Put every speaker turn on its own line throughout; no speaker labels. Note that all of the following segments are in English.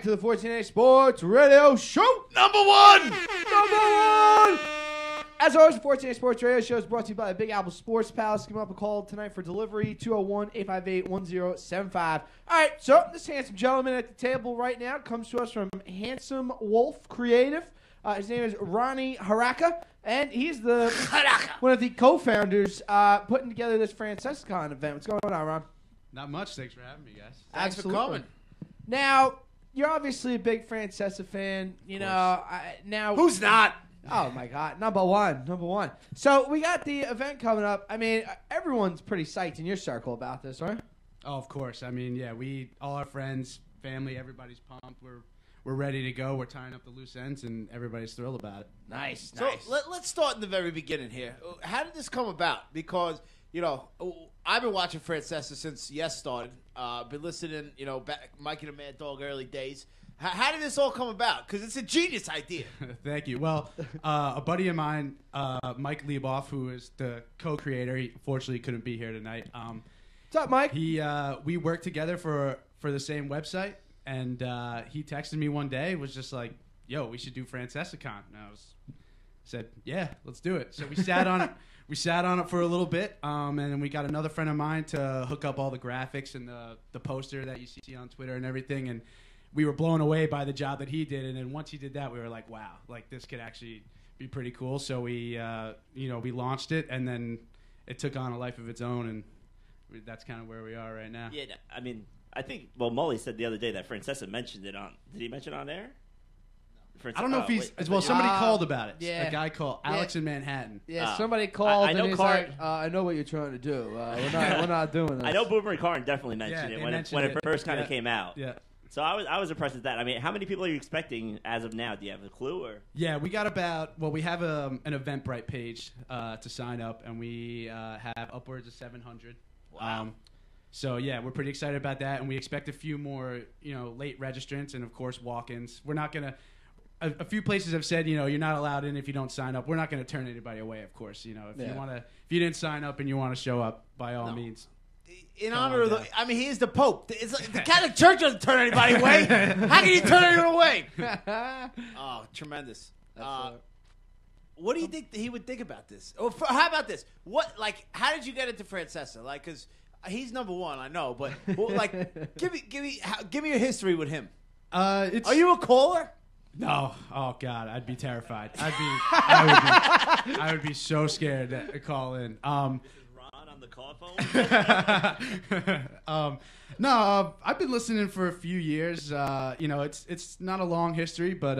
to the 14A Sports Radio Show.
Number one!
As always, the 14A Sports Radio Show is brought to you by the Big Apple Sports Palace. Give them up a call tonight for delivery, 201-858-1075. All right, so this handsome gentleman at the table right now comes to us from Handsome Wolf Creative. His name is Ronnie Haraka, and he's one of the co-founders putting together this FrancesaCon event. What's going on, Ron?
Not much. Thanks for having me, guys.
Thanks for coming.
Now, you're obviously a big Francesa fan. You know, now
who's not?
Oh my God, number one. So we got the event coming up. I mean, everyone's pretty psyched in your circle about this, right?
Oh, of course. I mean, yeah, all our friends, family, everybody's pumped. We're ready to go. We're tying up the loose ends, and everybody's thrilled about it.
Nice.
So let's start in the very beginning here. How did this come about? Because I've been watching Francesa since Yes started. Been listening, back Mikey the Mad Dog early days. How did this all come about? Because it's a genius idea.
Thank you. Well, a buddy of mine, Mike Lieboff, who is the co-creator, he unfortunately couldn't be here tonight.
What's up, Mike?
We worked together for the same website, and he texted me one day, was just like, "Yo, we should do FrancesaCon." And I said, "Yeah, let's do it." So we sat on it. We sat on it for a little bit, and then we got another friend of mine to hook up all the graphics and the poster that you see on Twitter and everything, and we were blown away by the job that he did. And then once he did that, we were like, wow, like this could actually be pretty cool. So we launched it, and then it took on a life of its own, and that's kind of where we are right now.
Yeah, I mean, I think, Molly said the other day that Francesa mentioned it on, did he mention it on air?
I don't know if he's, somebody called about it.
Yeah.
A guy called Alex in Manhattan.
Yeah, somebody called
I know
and he's like, I know what you're trying to do. We're not doing this.
I know Boomer and Karn definitely mentioned it when it first kind of came out.
Yeah.
So I was impressed with that. I mean, how many people are you expecting as of now? Do you have a clue? Or
yeah, we got we have an Eventbrite page to sign up, and we have upwards of 700.
Wow.
So yeah, we're pretty excited about that, and we expect a few more, late registrants, and of course walk-ins. We're not gonna. A few places have said, you're not allowed in if you don't sign up. We're not going to turn anybody away, of course. If you didn't sign up and you want to show up, by all means.
In honor of he is the Pope. It's like, the Catholic Church doesn't turn anybody away. How can you turn anyone away? Oh, tremendous. What do you think he would think about this? Or how about this? How did you get into Francesa? Because he's number one, I know, but give me your history with him. Are you a caller?
No. Oh God, I'd be terrified. I would be so scared to call in.
This is Ron on the call phone.
No, I've been listening for a few years. It's not a long history, but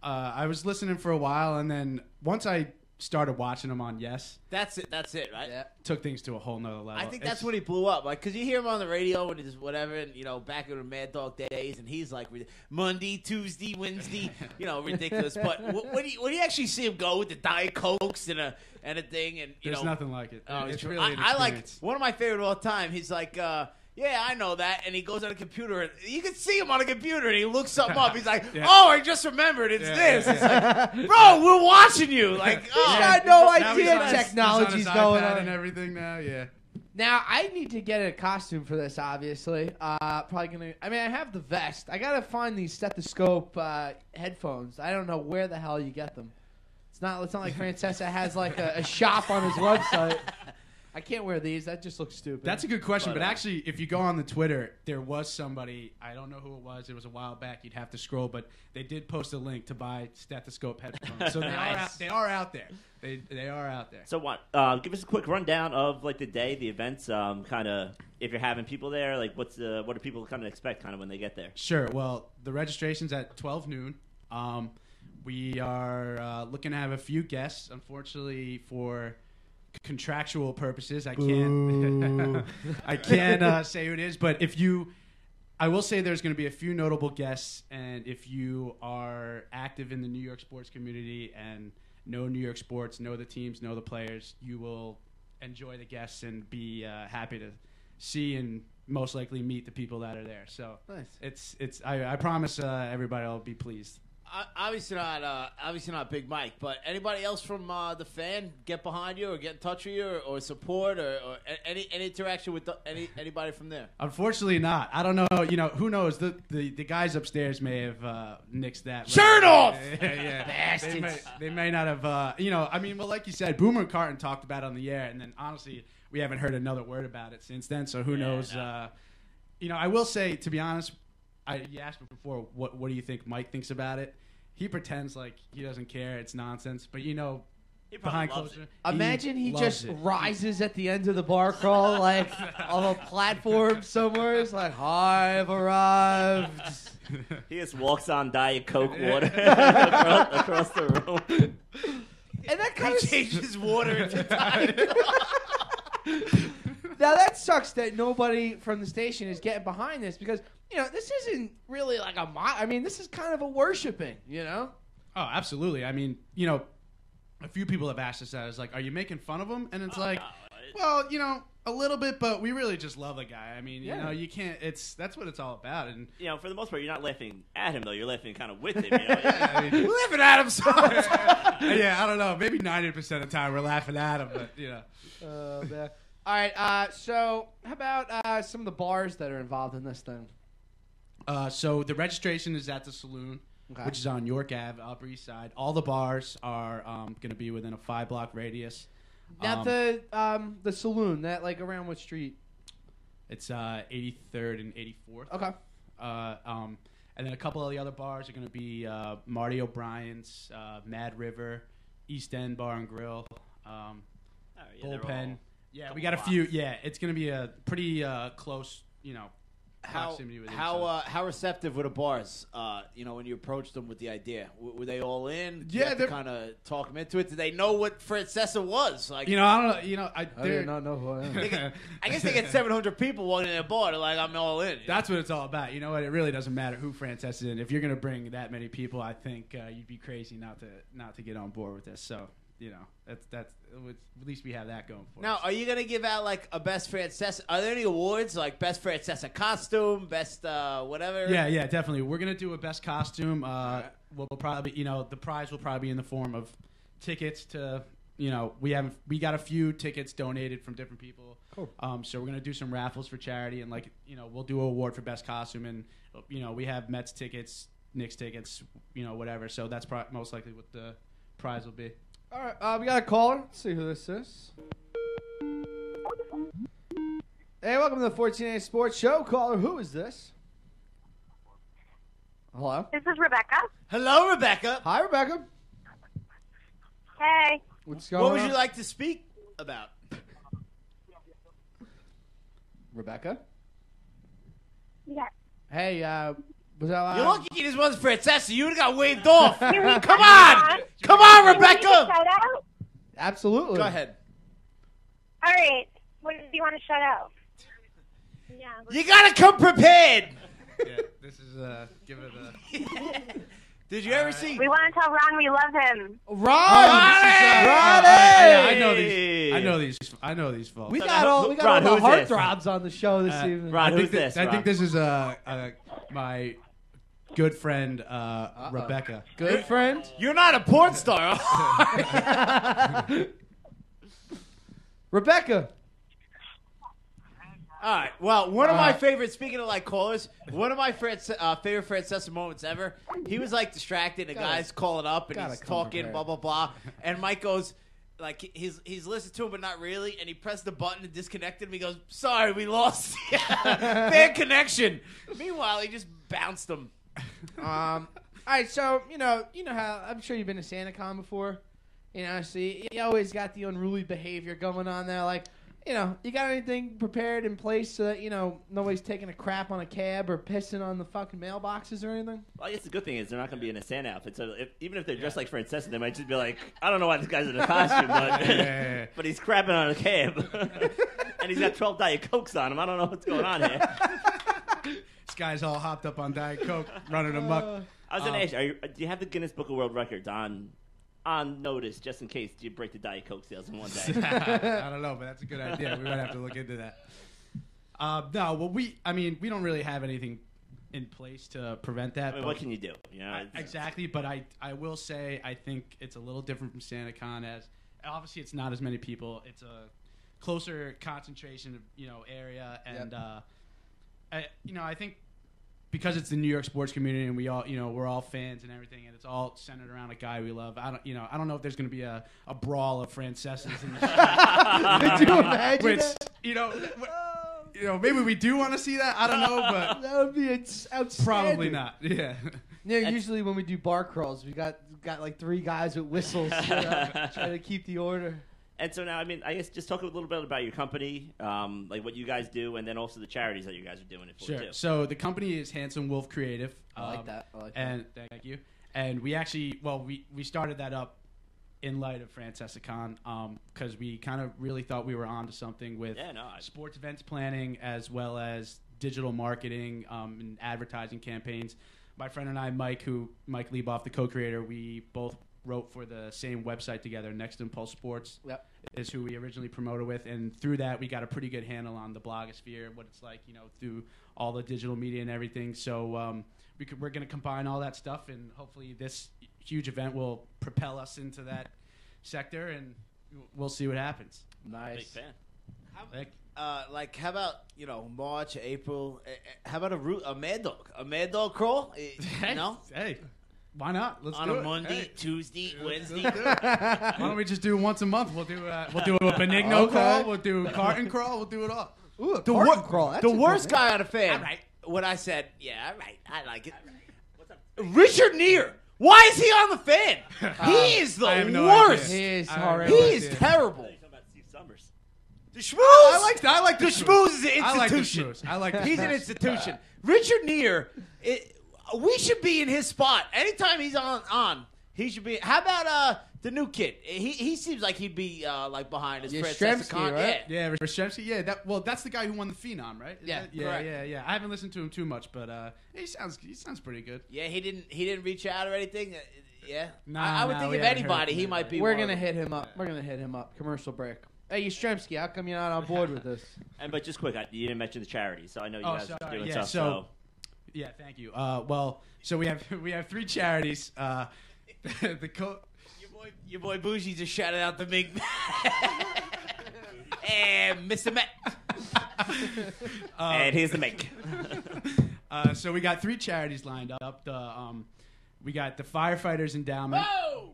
I was listening for a while, and then once I started watching him on Yes.
That's it, right?
Yeah.
Took things to a whole nother level.
I think that's when he blew up. Because you hear him on the radio and just whatever, and, back in the Mad Dog days, and he's like Monday, Tuesday, Wednesday, ridiculous. But when you actually see him go with the Diet Cokes and a thing, and,
There's nothing like it. It's really an
I like,
experience.
one of my favorite of all time, he's like, yeah, I know that. And he goes on a computer. And you can see him on a computer, and he looks something up. He's like, oh, I just remembered. It's this. It's like, bro, we're watching you. Like,
I got no idea
Now
technology's
he's on his
going
iPad
on.
and everything now, yeah.
Now, I need to get a costume for this, obviously. Probably going to... I have the vest. I got to find these stethoscope headphones. I don't know where the hell you get them. It's not like Francesa has, like, a shop on his website. I can't wear these. That just looks stupid.
That's a good question, but actually, if you go on the Twitter, there was somebody, I don't know who it was a while back, you'd have to scroll, but they did post a link to buy stethoscope headphones. So they are out there. They are out there.
So what? Give us a quick rundown of the day, the events, kind of if you're having people there, what do people kind of expect kind of when they get there?
Sure. Well, the registration's at 12 noon. We are looking to have a few guests. Unfortunately, for contractual purposes, I can't say who it is, but I will say there's going to be a few notable guests, and if you are active in the New York sports community and know New York sports, know the teams, know the players, you will enjoy the guests and be happy to see and most likely meet the people that are there. So
nice.
I promise everybody will be pleased.
obviously not Big Mike, but anybody else from the fan get behind you or get in touch with you or support or any interaction with anybody from there?
Unfortunately, not. I don't know. Who knows? The guys upstairs may have nixed that.
Turn off!
Yeah.
Bastards.
They may not have. Well, like you said, Boomer and Carton talked about it on the air, and then honestly, we haven't heard another word about it since then. So who knows?
No.
I will say, to be honest, you asked me before, what do you think Mike thinks about it? He pretends like he doesn't care. It's nonsense. But
He
behind
loves
closed
it.
Imagine he
loves
just
it.
rises at the end of the bar crawl, like on a platform somewhere. It's like, I've arrived.
He just walks on Diet Coke water across the room.
And that kind of
Changes water into time.
now that sucks that nobody from the station is getting behind this because this isn't really like this is kind of a worshiping.
Oh, absolutely. I mean, a few people have asked us that. It's like, are you making fun of him? And it's like, well, a little bit, but we really just love the guy. I mean, you can't. That's what it's all about. And
For the most part, you're not laughing at him though. You're laughing kind of with him.
I mean,
We're laughing at him sometimes.
yeah, I don't know. Maybe 90% of the time we're laughing at him, but
Man. All right. So how about some of the bars that are involved in this thing?
So the registration is at the Saloon, which is on York Ave, Upper East Side. All the bars are going to be within a 5-block radius.
Now the Saloon, that like around what street?
It's 83rd and 84th.
Okay.
And then a couple of the other bars are going to be Marty O'Brien's, Mad River, East End Bar and Grill, Bullpen. Yeah, we got a few. Yeah, it's going to be a pretty close, proximity with each other.
How receptive were the bars? When you approached them with the idea, were they all in? Did
Yeah,
you
they're
kind of talk them into it. Did they know what Francesa was? Like,
I don't know.
I did not know who I am.
I guess they get 700 people walking in their bar. They're like, I'm all in.
That's what it's all about. You know what? It really doesn't matter who Francesa is in. If you're going to bring that many people, I think you'd be crazy not to get on board with this. So, that's at least we have that going for
Now,
us.
are you gonna give out like a best Francesa? Are there any awards like best Francesa costume, best whatever?
Yeah, definitely. We're gonna do a best costume. We'll probably, the prize will probably be in the form of tickets to. We got a few tickets donated from different people.
Cool.
So we're gonna do some raffles for charity, and we'll do an award for best costume, and we have Mets tickets, Knicks tickets, whatever. So that's most likely what the prize will be.
All right, we got a caller. Let's see who this is. Hey, welcome to the 14A Sports Show. Caller, who is this? Hello?
This is Rebecca.
Hello, Rebecca.
Hi, Rebecca.
Hey.
What's going
What
on?
would you like to speak about?
Rebecca?
Yes.
Hey, was that
You're lucky this wasn't Francesa. You would have got waved off.
Come
Come on,
Shout
Rebecca.
out?
Absolutely.
Go ahead.
All right. What do you want to shout out? Yeah.
You gotta come prepared.
Yeah, this is give it a.
Did you ever see?
We want to tell Ron we love him.
Ronnie!
I know these folks.
We got all the
Ron, who's this?
heartthrobs on the show this evening.
Ron,
I
who's
think
this?
I
Ron?
think this is my good friend Rebecca.
Good friend?
You're not a porn star.
Rebecca.
All right. Well, one of my favorite, speaking of like callers, one of my favorite Francesa moments ever. He was like distracted. The guy's calling up and he's talking, blah blah blah. And Mike goes, like he's listened to him, but not really. And he pressed the button and disconnected him. He goes, "Sorry, we lost bad connection." Meanwhile, he just bounced him.
All right, so you know how I'm sure you've been to FrancesaCon before. So you always got the unruly behavior going on there. Like, you got anything prepared in place so that nobody's taking a crap on a cab or pissing on the fucking mailboxes or anything?
Well, I guess the good thing is they're not going to be in a Santa outfit. So even if they're dressed like Francesa, they might just be like, I don't know why this guy's in a costume, but, but he's crapping on a cab. And he's got 12 Diet Cokes on him. I don't know what's going on here.
This guy's all hopped up on Diet Coke, running amok.
I was going to ask you, do you have the Guinness Book of World Records on notice, just in case you break the Diet Coke sales in one day?
I don't know, but that's a good idea. We might have to look into that. No, well, we don't really have anything in place to prevent that.
I mean, what can you do? You know,
Exactly, but I will say I think it's a little different from SantaCon, as obviously it's not as many people. It's a closer concentration of area, and I think because it's the New York sports community and we all we're all fans and everything, and it's all centered around a guy we love. I don't know if there's going to be a brawl of Francesas in the
Could you imagine
which
that?
maybe we do want to see that. I don't know, but
That would be outstanding.
probably not. Yeah.
Yeah, usually when we do bar crawls, we got like 3 guys with whistles trying to keep the order.
And so now, I mean, I guess just talk a little bit about your company, like what you guys do, and then also the charities that you guys are doing it for
Sure.
too.
So the company is Handsome Wolf Creative.
I like that.
And thank you. And we actually, we started that up in light of FrancesaCon because we kind of really thought we were onto something with sports events planning as well as digital marketing and advertising campaigns. My friend and I, Mike Lieboff, the co-creator, we both wrote for the same website together. Next Impulse Sports is who we originally promoted with, and through that we got a pretty good handle on the blogosphere, what it's like, through all the digital media and everything. So we're going to combine all that stuff, and hopefully this huge event will propel us into that sector, and we'll see what happens.
Nice.
Big fan.
How about March, April? How about a mad dog crawl? No.
Hey, why not? Let's
on
do
a
it.
Monday,
Hey.
Tuesday, Wednesday.
Let's do it. Why don't we just do it once a month? We'll do a Benigno crawl. We'll do a carton crawl. We'll do it all.
Ooh, a carton crawl. That's
The
a good
worst
name.
guy on a fan.
All right.
When I said, all right, I like it.
What's up?
Richard Neer. Why is he on the fan? He is the
I have no
worst.
idea.
He is
I have
horrible.
no
He
idea.
is terrible.
You're talking about Steve Summers.
The schmooze.
I like the
schmooze is an
I like the
institution.
schmooze. I like the
He's an
schmooze.
institution. Richard Neer, we should be in his spot. Anytime he's on, he should be. How about the new kid? He seems like he'd be like behind his
Yastrzemski, right?
Yeah, Rashevsky. Yeah, that's the guy who won the Phenom, right?
Yeah,
correct.
Yeah. I haven't listened to him too much, but he sounds pretty good.
Yeah, he didn't reach out or anything. Yeah,
Nah,
I would think
we
if
haven't heard
anybody,
from
he
him.
might be.
We're
one
gonna
of them.
hit him up. We're gonna hit him up. Commercial break. Hey, Yastrzemski, how come you're not on board with this?
But just quick, you didn't mention the charities, so I know you guys are doing
yeah,
stuff.
so yeah, thank you. So we have 3 charities.
Your boy Bougie just shouted out the big and Mr. Met.
and here's the make.
So we got 3 charities lined up. We got the Firefighters Endowment.
Oh!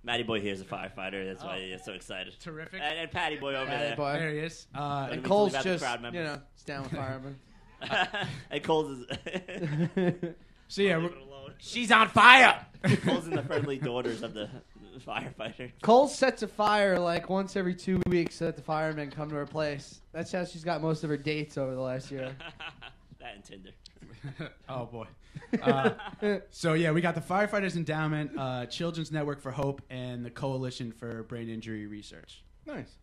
Matty Boy here's a firefighter. That's why he's so excited.
Terrific.
And Patty Boy over
Patty
there.
Boy.
There he is.
And
we
Cole's
leave out the
just,
crowd members.
it's down with firemen.
And Cole's is
So yeah,
leave it alone.
She's on fire.
Cole's in the friendly daughters of the firefighter.
Cole sets a fire like once every 2 weeks so that the firemen come to her place. That's how she's got most of her dates over the last year.
That and Tinder.
oh boy. So yeah, we got the Firefighters Endowment, Children's Network for Hope, and the Coalition for Brain Injury Research.
Nice.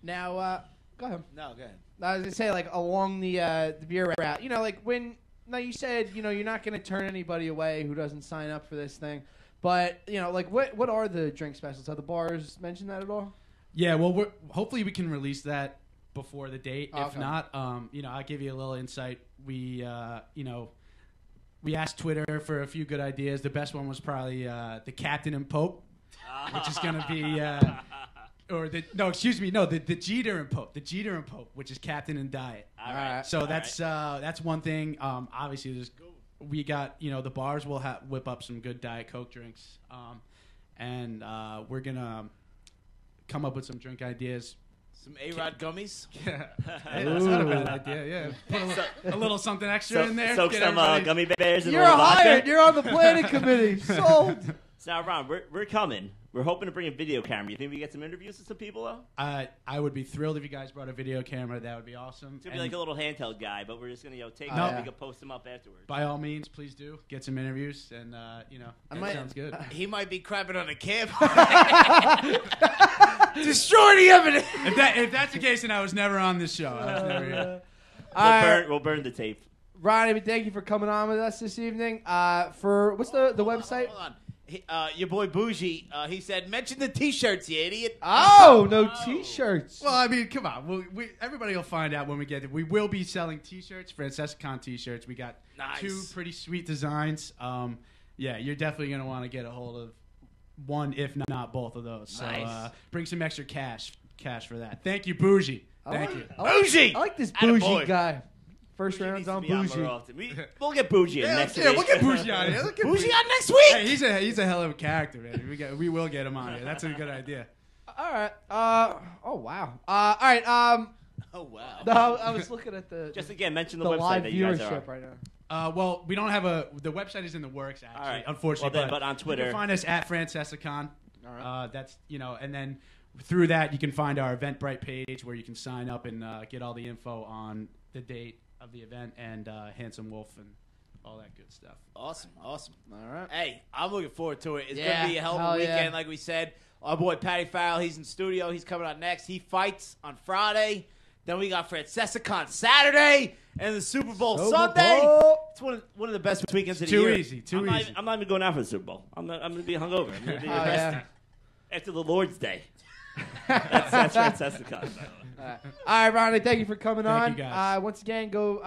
Now, go ahead.
No, go ahead.
I was gonna say, like, along the beer route, like when you said, you're not gonna turn anybody away who doesn't sign up for this thing, but like what are the drink specials? Have the bars mentioned that at all?
Yeah, well, hopefully we can release that before the date. If
Okay.
not, I'll give you a little insight. We asked Twitter for a few good ideas. The best one was probably the Captain and Pope, which is going to be, the Jeter and Pope. The Jeter and Pope, which is Captain and Diet.
All right.
So that's one thing. Obviously, we got, the bars will whip up some good Diet Coke drinks. And we're going to come up with some drink ideas.
Some A-Rod gummies.
Yeah, hey, that's not a bad idea. Yeah, put a little something extra in there.
Soak
get
some
everybody-
gummy bears in
You're
a little vodka.
hired. You're on the planning committee. Sold.
So now, Ron, we're coming. We're hoping to bring a video camera. You think we get some interviews with some people, though?
I would be thrilled if you guys brought a video camera. That would be awesome.
It's going to be like a little handheld guy, but we're just going to take
Oh,
them and
yeah.
we can post them up afterwards.
By all means, please do get some interviews, and that sounds good.
He might be crapping on a camp. Destroy the evidence.
If that's the case, then I was never on this show. I was never here.
We'll burn the tape.
Ronnie, thank you for coming on with us this evening. For what's the website?
Hold on. your boy Bougie, he said, mention the T-shirts, you idiot.
Oh, no T-shirts.
Well, I mean, come on. Everybody will find out when we get it. We will be selling T-shirts, FrancesaCon T-shirts. We got two pretty sweet designs. Yeah, you're definitely going to want to get a hold of one, if not both of those. So bring some extra cash for that. Thank you, Bougie. Thank you.
Bougie!
I like this Bougie
Attaboy.
guy. First round's on Bougie.
We'll get Bougie in next week.
We'll get Bougie on here.
Bougie on next week?
Hey, he's a hell of a character, man. We will get him on here. That's a good idea.
All right. Oh, wow. All right.
Oh, wow.
No, I was looking at the
Just again, mention the
the
website
live
that you guys are
viewership
on.
right now.
Well, we don't have the website is in the works, actually,
All right.
unfortunately.
Well, then, but on Twitter.
You can find us at FrancesaCon.
All right.
That's, and then through that, you can find our Eventbrite page where you can sign up and get all the info on the date of the event and Handsome Wolf and all that good stuff.
Awesome.
All right.
Hey, I'm looking forward to it. It's
Yeah,
going to be a hell of a
hell
weekend,
yeah.
like we said. Our boy Patty Farrell, he's in studio. He's coming out next. He fights on Friday. Then we got FrancesaCon Saturday and the Super Bowl
Super
Sunday.
Bowl.
It's one of the best weekends of the
Too
year.
easy.
I'm not even going out for the Super Bowl. I'm going to be hungover. I'm going to be resting. After the Lord's Day. That's FrancesaCon.
All right, Ronnie, thank you for coming on.
Thank you, guys.
Once again, go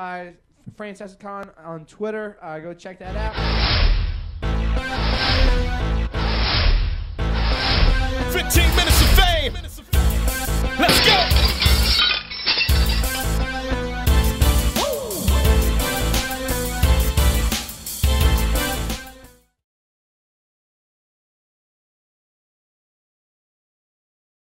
FrancesaCon on Twitter. Go check that out.
15 minutes of fame. Let's go.